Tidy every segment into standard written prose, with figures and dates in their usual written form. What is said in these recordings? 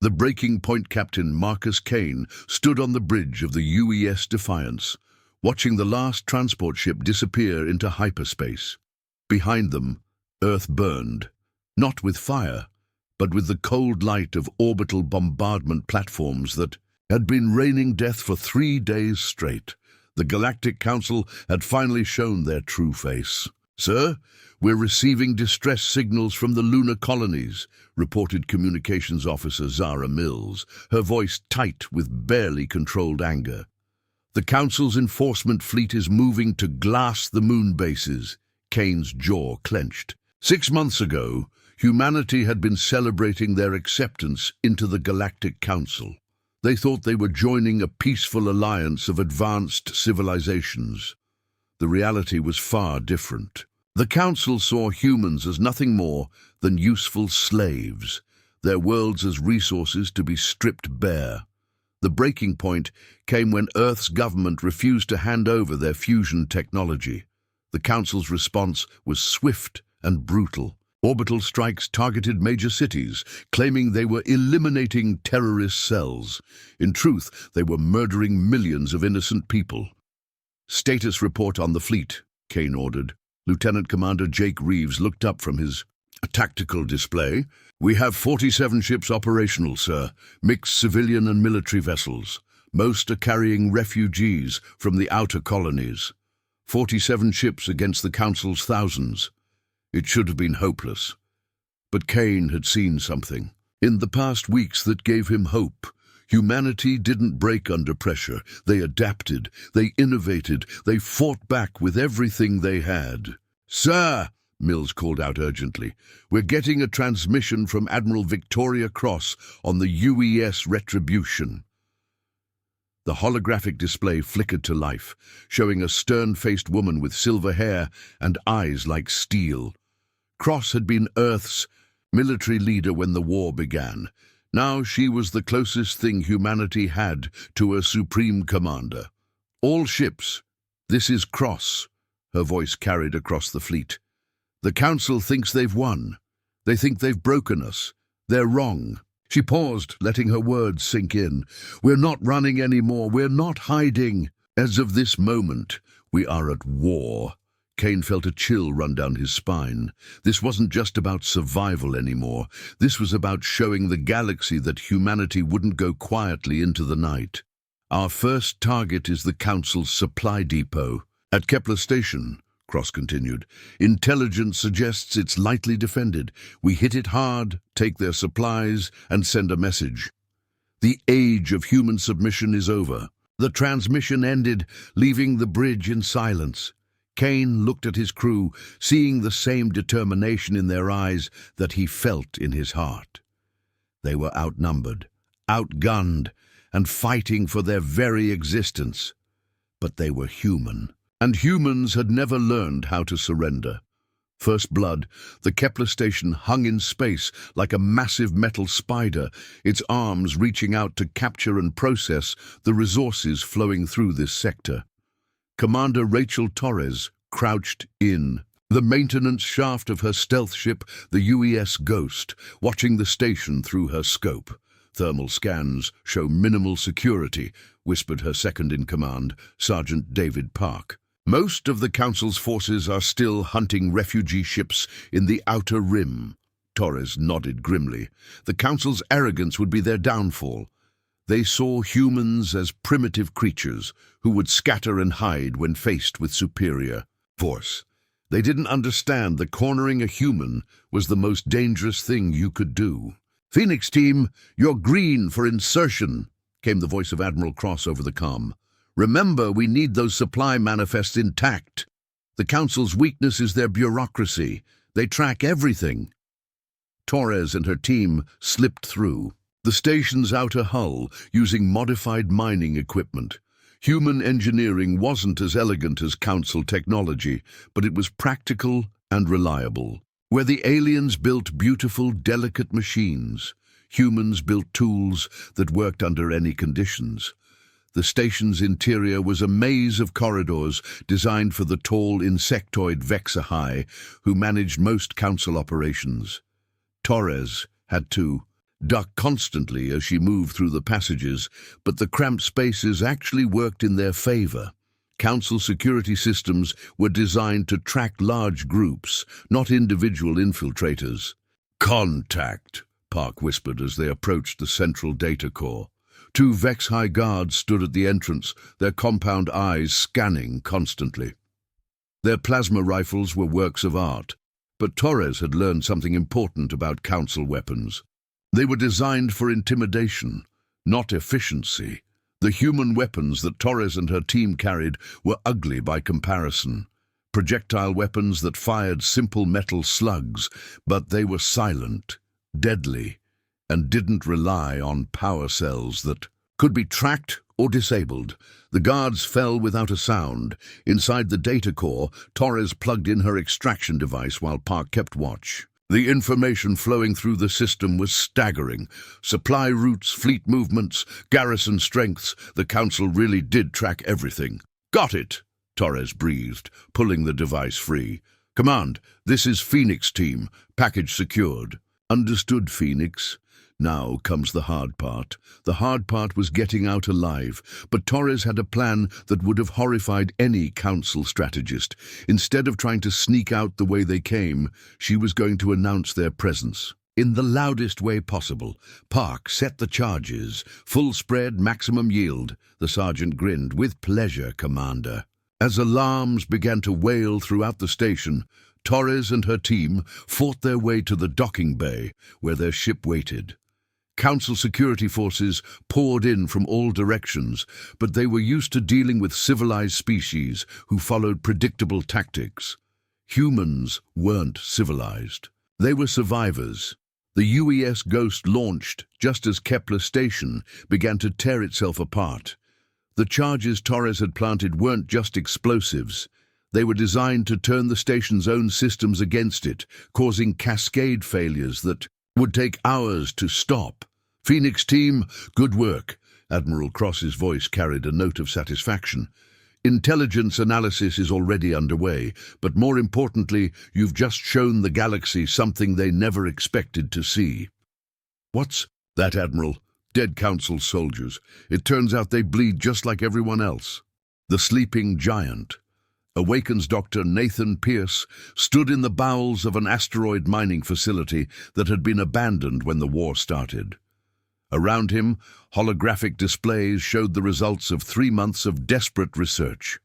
The Breaking Point captain Marcus Kane stood on the bridge of the UES Defiance, watching the last transport ship disappear into hyperspace. Behind them, Earth burned, not with fire, but with the cold light of orbital bombardment platforms that had been raining death for 3 days straight. The Galactic Council had finally shown their true face. "Sir, we're receiving distress signals from the lunar colonies," reported Communications Officer Zara Mills, her voice tight with barely controlled anger. "The Council's enforcement fleet is moving to glass the moon bases." Kane's jaw clenched. 6 months ago, humanity had been celebrating their acceptance into the Galactic Council. They thought they were joining a peaceful alliance of advanced civilizations. The reality was far different. The Council saw humans as nothing more than useful slaves, their worlds as resources to be stripped bare. The breaking point came when Earth's government refused to hand over their fusion technology. The Council's response was swift and brutal. Orbital strikes targeted major cities, claiming they were eliminating terrorist cells. In truth, they were murdering millions of innocent people. "Status report on the fleet," Kane ordered. Lieutenant Commander Jake Reeves looked up from his tactical display. "We have 47 ships operational, sir, mixed civilian and military vessels. Most are carrying refugees from the outer colonies. 47 ships against the Council's thousands. It should have been hopeless." But Kane had seen something in the past weeks that gave him hope. Humanity didn't break under pressure. They adapted, they innovated, they fought back with everything they had. "Sir," Mills called out urgently, "we're getting a transmission from Admiral Victoria Cross on the UES Retribution." The holographic display flickered to life, showing a stern-faced woman with silver hair and eyes like steel. Cross had been Earth's military leader when the war began. Now she was the closest thing humanity had to a supreme commander. "All ships, this is Cross," her voice carried across the fleet. "The Council thinks they've won. They think they've broken us. They're wrong." She paused, letting her words sink in. "We're not running anymore. We're not hiding. As of this moment, we are at war." Kane felt a chill run down his spine. This wasn't just about survival anymore. This was about showing the galaxy that humanity wouldn't go quietly into the night. "Our first target is the Council's supply depot at Kepler Station," Cross continued. "Intelligence suggests it's lightly defended. We hit it hard, take their supplies, and send a message. The age of human submission is over." The transmission ended, leaving the bridge in silence. Kane looked at his crew, seeing the same determination in their eyes that he felt in his heart. They were outnumbered, outgunned, and fighting for their very existence. But they were human, and humans had never learned how to surrender. First blood, the Kepler station hung in space like a massive metal spider, its arms reaching out to capture and process the resources flowing through this sector. Commander Rachel Torres crouched in the maintenance shaft of her stealth ship, the UES Ghost, watching the station through her scope. "Thermal scans show minimal security," whispered her second-in-command, Sergeant David Park. "Most of the Council's forces are still hunting refugee ships in the Outer Rim." Torres nodded grimly. The Council's arrogance would be their downfall. They saw humans as primitive creatures who would scatter and hide when faced with superior force. They didn't understand that cornering a human was the most dangerous thing you could do. "Phoenix team, you're green for insertion," came the voice of Admiral Cross over the comm. "Remember, we need those supply manifests intact. The Council's weakness is their bureaucracy. They track everything." Torres and her team slipped through the station's outer hull using modified mining equipment. Human engineering wasn't as elegant as Council technology, but it was practical and reliable. Where the aliens built beautiful, delicate machines, humans built tools that worked under any conditions. The station's interior was a maze of corridors designed for the tall insectoid Vexahai, who managed most Council operations. Torres had to duck constantly as she moved through the passages, but the cramped spaces actually worked in their favor. Council security systems were designed to track large groups, not individual infiltrators. "Contact," Park whispered as they approached the central data core. Two Vex-High guards stood at the entrance, their compound eyes scanning constantly. Their plasma rifles were works of art, but Torres had learned something important about Council weapons. They were designed for intimidation, not efficiency. The human weapons that Torres and her team carried were ugly by comparison. Projectile weapons that fired simple metal slugs, but they were silent, deadly, and didn't rely on power cells that could be tracked or disabled. The guards fell without a sound. Inside the data core, Torres plugged in her extraction device while Park kept watch. The information flowing through the system was staggering. Supply routes, fleet movements, garrison strengths. The Council really did track everything. "Got it," Torres breathed, pulling the device free. "Command, this is Phoenix team. Package secured." "Understood, Phoenix." Now comes the hard part. The hard part was getting out alive, but Torres had a plan that would have horrified any Council strategist. Instead of trying to sneak out the way they came, she was going to announce their presence. In the loudest way possible. "Park, set the charges. Full spread, maximum yield." The sergeant grinned. "With pleasure, Commander." As alarms began to wail throughout the station, Torres and her team fought their way to the docking bay, where their ship waited. Council security forces poured in from all directions, but they were used to dealing with civilized species who followed predictable tactics. Humans weren't civilized. They were survivors. The UES Ghost launched just as Kepler Station began to tear itself apart. The charges Torres had planted weren't just explosives. They were designed to turn the station's own systems against it, causing cascade failures that would take hours to stop. "Phoenix team, good work." Admiral Cross's voice carried a note of satisfaction. "Intelligence analysis is already underway, but more importantly, you've just shown the galaxy something they never expected to see." "What's that, Admiral?" "Dead Council soldiers. It turns out they bleed just like everyone else." The sleeping giant. Awakens Dr. Nathan Pierce stood in the bowels of an asteroid mining facility that had been abandoned when the war started. Around him, holographic displays showed the results of 3 months of desperate research.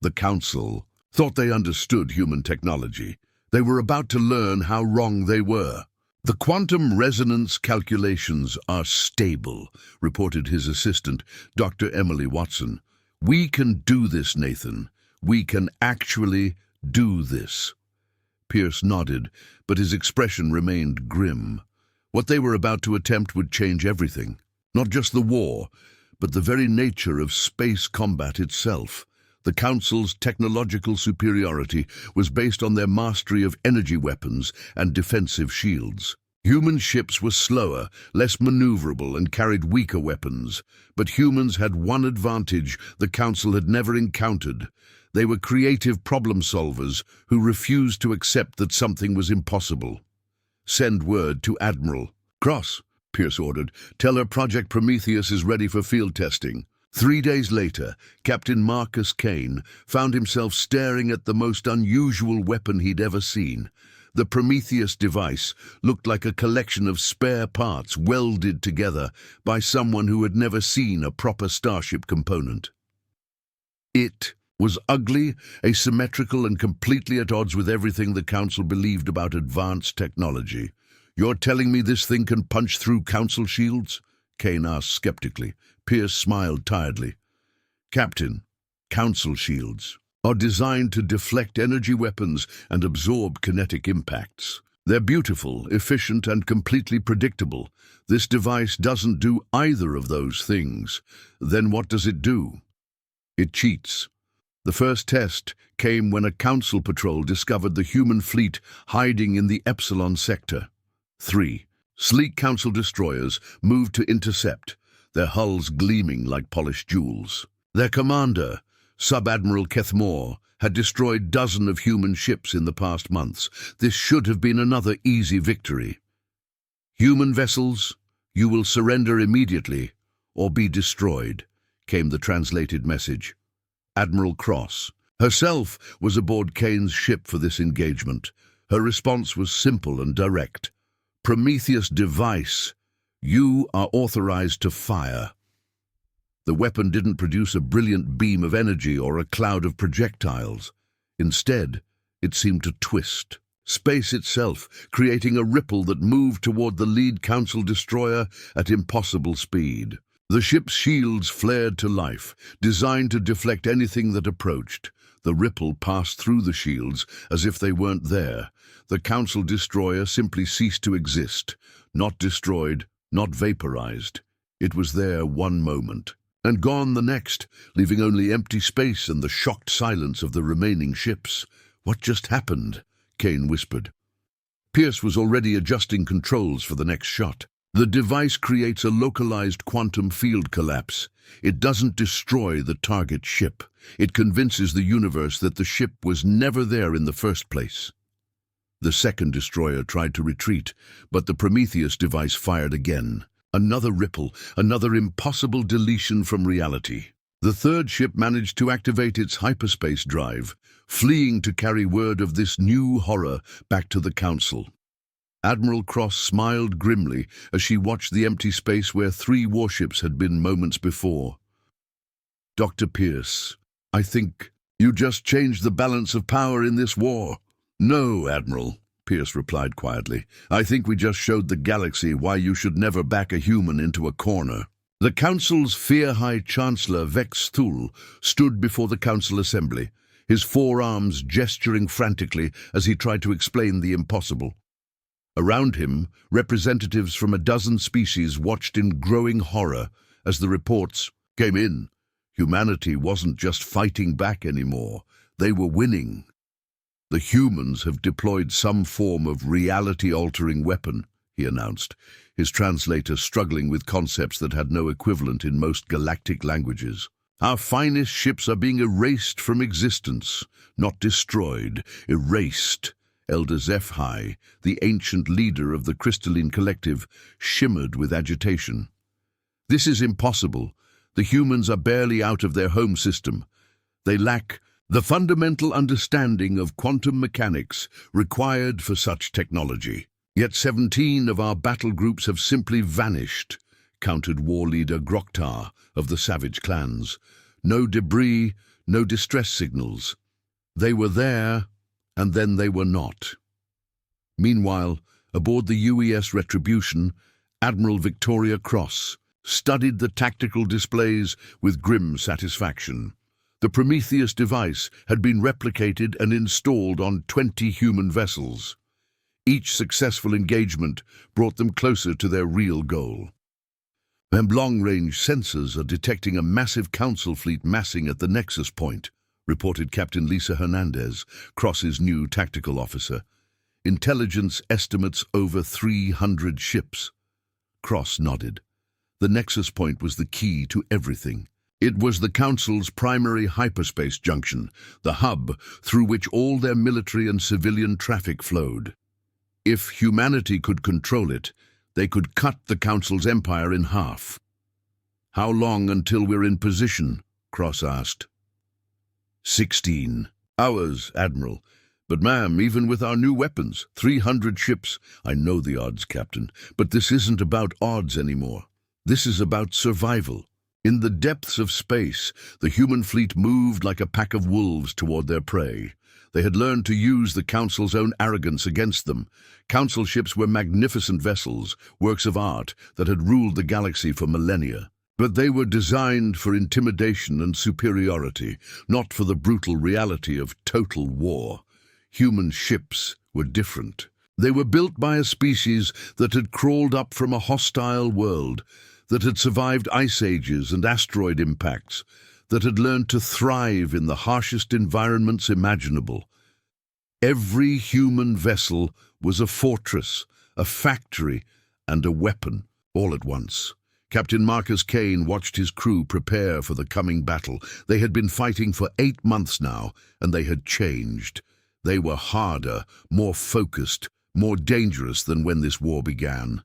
The Council thought they understood human technology. They were about to learn how wrong they were. "The quantum resonance calculations are stable," reported his assistant, Dr. Emily Watson. "We can do this, Nathan. We can actually do this." Pierce nodded, but his expression remained grim. What they were about to attempt would change everything. Not just the war, but the very nature of space combat itself. The Council's technological superiority was based on their mastery of energy weapons and defensive shields. Human ships were slower, less maneuverable, and carried weaker weapons. But humans had one advantage the Council had never encountered. They were creative problem solvers who refused to accept that something was impossible. "Send word to Admiral Cross," Pierce ordered. "Tell her Project Prometheus is ready for field testing." 3 days later, Captain Marcus Kane found himself staring at the most unusual weapon he'd ever seen. The Prometheus device looked like a collection of spare parts welded together by someone who had never seen a proper starship component. It was ugly, asymmetrical, and completely at odds with everything the Council believed about advanced technology. "You're telling me this thing can punch through Council shields?" Kane asked skeptically. Pierce smiled tiredly. "Captain, Council shields are designed to deflect energy weapons and absorb kinetic impacts. They're beautiful, efficient, and completely predictable. This device doesn't do either of those things. Then what does it do? It cheats." The first test came when a Council patrol discovered the human fleet hiding in the Epsilon sector. 3. Sleek Council destroyers moved to intercept, their hulls gleaming like polished jewels. Their commander, Sub-Admiral Kethmore, had destroyed dozens of human ships in the past months. This should have been another easy victory. Human vessels "You will surrender immediately or be destroyed," came the translated message. Admiral Cross herself was aboard Kane's ship for this engagement. Her response was simple and direct. "Prometheus device, you are authorized to fire." The weapon didn't produce a brilliant beam of energy or a cloud of projectiles. Instead, it seemed to twist space itself, creating a ripple that moved toward the lead Council destroyer at impossible speed. The ship's shields flared to life, designed to deflect anything that approached. The ripple passed through the shields as if they weren't there. The Council destroyer simply ceased to exist, not destroyed, not vaporized. It was there one moment, and gone the next, leaving only empty space and the shocked silence of the remaining ships. "What just happened?" Kane whispered. Pierce was already adjusting controls for the next shot. "The device creates a localized quantum field collapse. It doesn't destroy the target ship. It convinces the universe that the ship was never there in the first place." The second destroyer tried to retreat, but the Prometheus device fired again. Another ripple, another impossible deletion from reality. The third ship managed to activate its hyperspace drive, fleeing to carry word of this new horror back to the Council. Admiral Cross smiled grimly as she watched the empty space where 3 warships had been moments before. "Dr. Pierce, I think you just changed the balance of power in this war." "No, Admiral," Pierce replied quietly. "I think we just showed the galaxy why you should never back a human into a corner." The Council's fear-high Chancellor Vex Thul stood before the Council Assembly, his forearms gesturing frantically as he tried to explain the impossible. Around him, representatives from a dozen species watched in growing horror as the reports came in. Humanity wasn't just fighting back anymore. They were winning. "The humans have deployed some form of reality-altering weapon," he announced, his translator struggling with concepts that had no equivalent in most galactic languages. "Our finest ships are being erased from existence, not destroyed, erased." Elder Zephai, the ancient leader of the crystalline collective, shimmered with agitation. "This is impossible. The humans are barely out of their home system. They lack the fundamental understanding of quantum mechanics required for such technology. Yet 17 of our battle groups have simply vanished," countered war leader Groktar of the Savage clans. "No debris, no distress signals. They were there, and then they were not." Meanwhile, aboard the UES Retribution, Admiral Victoria Cross studied the tactical displays with grim satisfaction. The Prometheus device had been replicated and installed on 20 human vessels. Each successful engagement brought them closer to their real goal. "And long-range sensors are detecting a massive Council fleet massing at the Nexus Point," reported Captain Lisa Hernandez, Cross's new tactical officer. "Intelligence estimates over 300 ships." Cross nodded. The Nexus Point was the key to everything. It was the Council's primary hyperspace junction, the hub through which all their military and civilian traffic flowed. If humanity could control it, they could cut the Council's empire in half. "How long until we're in position?" Cross asked. 16 hours, Admiral. But ma'am, even with our new weapons, 300 ships, I know the odds, Captain, but this isn't about odds anymore. This is about survival. In the depths of space, the human fleet moved like a pack of wolves toward their prey. They had learned to use the Council's own arrogance against them. Council ships were magnificent vessels, works of art that had ruled the galaxy for millennia. But they were designed for intimidation and superiority, not for the brutal reality of total war. Human ships were different. They were built by a species that had crawled up from a hostile world, that had survived ice ages and asteroid impacts, that had learned to thrive in the harshest environments imaginable. Every human vessel was a fortress, a factory, and a weapon, all at once. Captain Marcus Kane watched his crew prepare for the coming battle. They had been fighting for 8 months now, and they had changed. They were harder, more focused, more dangerous than when this war began.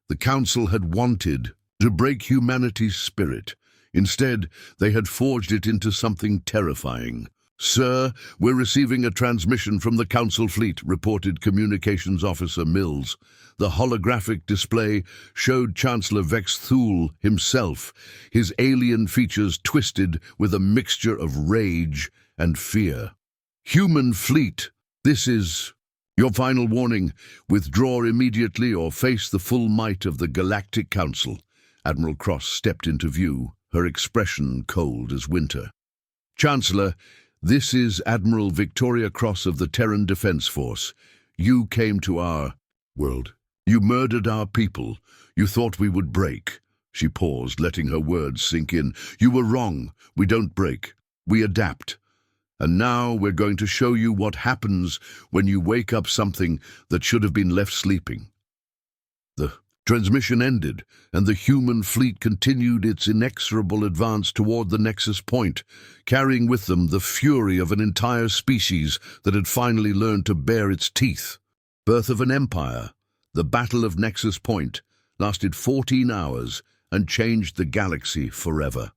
The Council had wanted to break humanity's spirit. Instead, they had forged it into something terrifying. "Sir, we're receiving a transmission from the Council fleet," reported Communications Officer Mills. The holographic display showed Chancellor Vex Thule himself, his alien features twisted with a mixture of rage and fear. "Human fleet, this is your final warning. Withdraw immediately or face the full might of the Galactic Council." Admiral Cross stepped into view, her expression cold as winter. "Chancellor, this is Admiral Victoria Cross of the Terran Defense Force. You came to our world. You murdered our people. You thought we would break." She paused, letting her words sink in. "You were wrong. We don't break. We adapt. And now we're going to show you what happens when you wake up something that should have been left sleeping." The transmission ended, and the human fleet continued its inexorable advance toward the Nexus Point, carrying with them the fury of an entire species that had finally learned to bare its teeth. Birth of an empire, the Battle of Nexus Point, lasted 14 hours and changed the galaxy forever.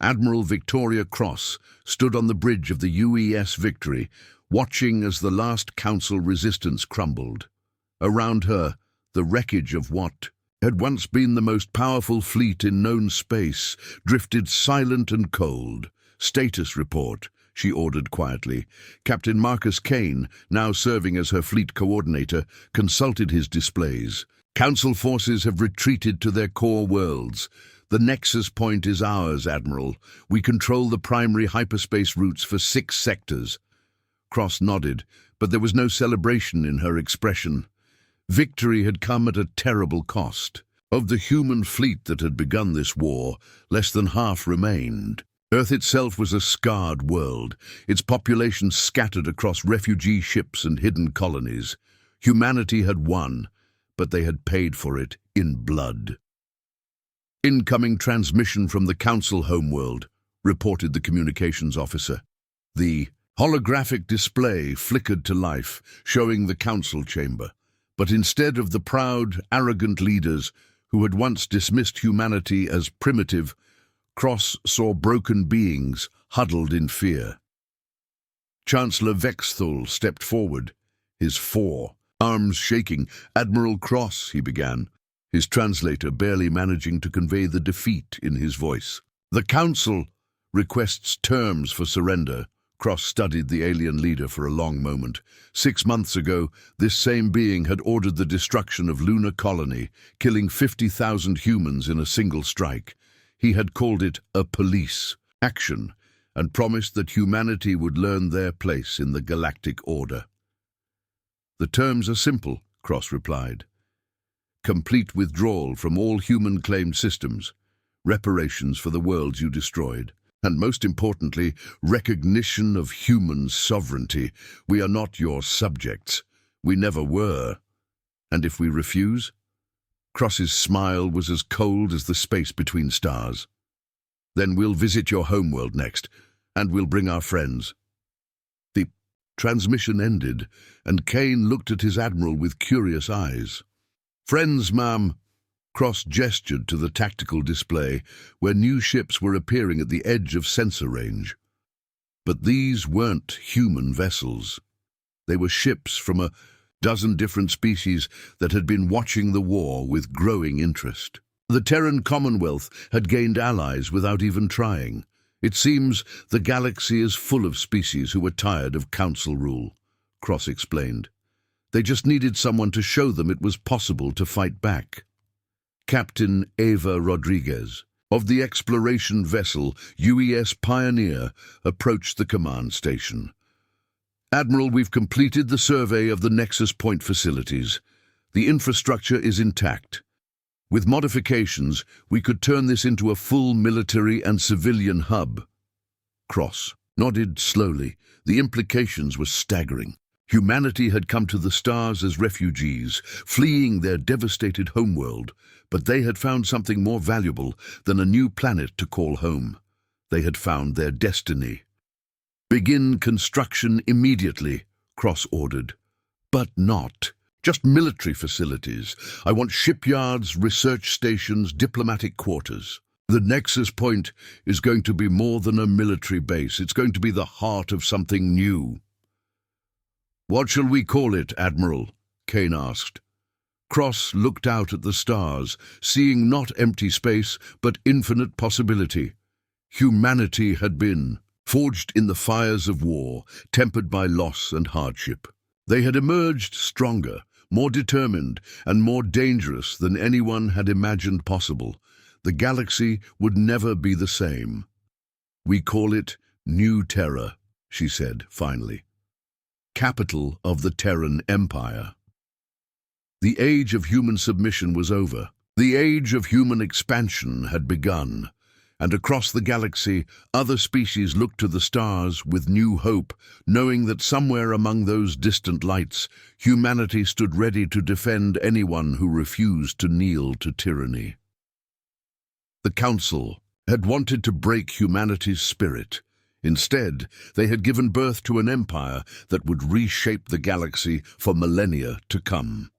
Admiral Victoria Cross stood on the bridge of the UES Victory, watching as the last Council resistance crumbled. Around her, the wreckage of what had once been the most powerful fleet in known space drifted silent and cold. "Status report," she ordered quietly. Captain Marcus Kane, now serving as her fleet coordinator, consulted his displays. "Council forces have retreated to their core worlds. The Nexus Point is ours, Admiral. We control the primary hyperspace routes for 6 sectors." Cross nodded, but there was no celebration in her expression. Victory had come at a terrible cost. Of the human fleet that had begun this war, less than half remained. Earth itself was a scarred world, its population scattered across refugee ships and hidden colonies. Humanity had won, but they had paid for it in blood. "Incoming transmission from the Council homeworld," reported the communications officer. The holographic display flickered to life, showing the Council chamber. But instead of the proud, arrogant leaders who had once dismissed humanity as primitive, Cross saw broken beings huddled in fear. Chancellor Vex Thule stepped forward, his arms shaking. "Admiral Cross," he began, his translator barely managing to convey the defeat in his voice. "The Council requests terms for surrender." Cross studied the alien leader for a long moment. 6 months ago, this same being had ordered the destruction of Lunar Colony, killing 50,000 humans in a single strike. He had called it a police action and promised that humanity would learn their place in the galactic order. "The terms are simple," Cross replied. "Complete withdrawal from all human-claimed systems, reparations for the worlds you destroyed, and most importantly, recognition of human sovereignty. We are not your subjects. We never were. And if we refuse?" Cross's smile was as cold as the space between stars. "Then we'll visit your homeworld next, and we'll bring our friends." The transmission ended, and Kane looked at his admiral with curious eyes. "Friends, ma'am." Cross gestured to the tactical display, where new ships were appearing at the edge of sensor range. But these weren't human vessels. They were ships from a dozen different species that had been watching the war with growing interest. The Terran Commonwealth had gained allies without even trying. "It seems the galaxy is full of species who were tired of Council rule," Cross explained. "They just needed someone to show them it was possible to fight back." Captain Ava Rodriguez, of the exploration vessel UES Pioneer, approached the command station. "Admiral, we've completed the survey of the Nexus Point facilities. The infrastructure is intact. With modifications, we could turn this into a full military and civilian hub." Cross nodded slowly. The implications were staggering. Humanity had come to the stars as refugees, fleeing their devastated homeworld, but they had found something more valuable than a new planet to call home. They had found their destiny. "Begin construction immediately," Cross ordered. "But not," Just military facilities. I want shipyards, research stations, diplomatic quarters. The Nexus Point is going to be more than a military base. It's going to be the heart of something new. What shall we call it, Admiral? Kane asked. Cross looked out at the stars, seeing not empty space, but infinite possibility. Humanity had been forged in the fires of war, tempered by loss and hardship. They had emerged stronger, more determined, and more dangerous than anyone had imagined possible. The galaxy would never be the same. We call it New Terra, she said finally. Capital of the Terran Empire. The age of human submission was over. The age of human expansion had begun. And across the galaxy, other species looked to the stars with new hope, knowing that somewhere among those distant lights, humanity stood ready to defend anyone who refused to kneel to tyranny. The Council had wanted to break humanity's spirit. Instead, they had given birth to an empire that would reshape the galaxy for millennia to come.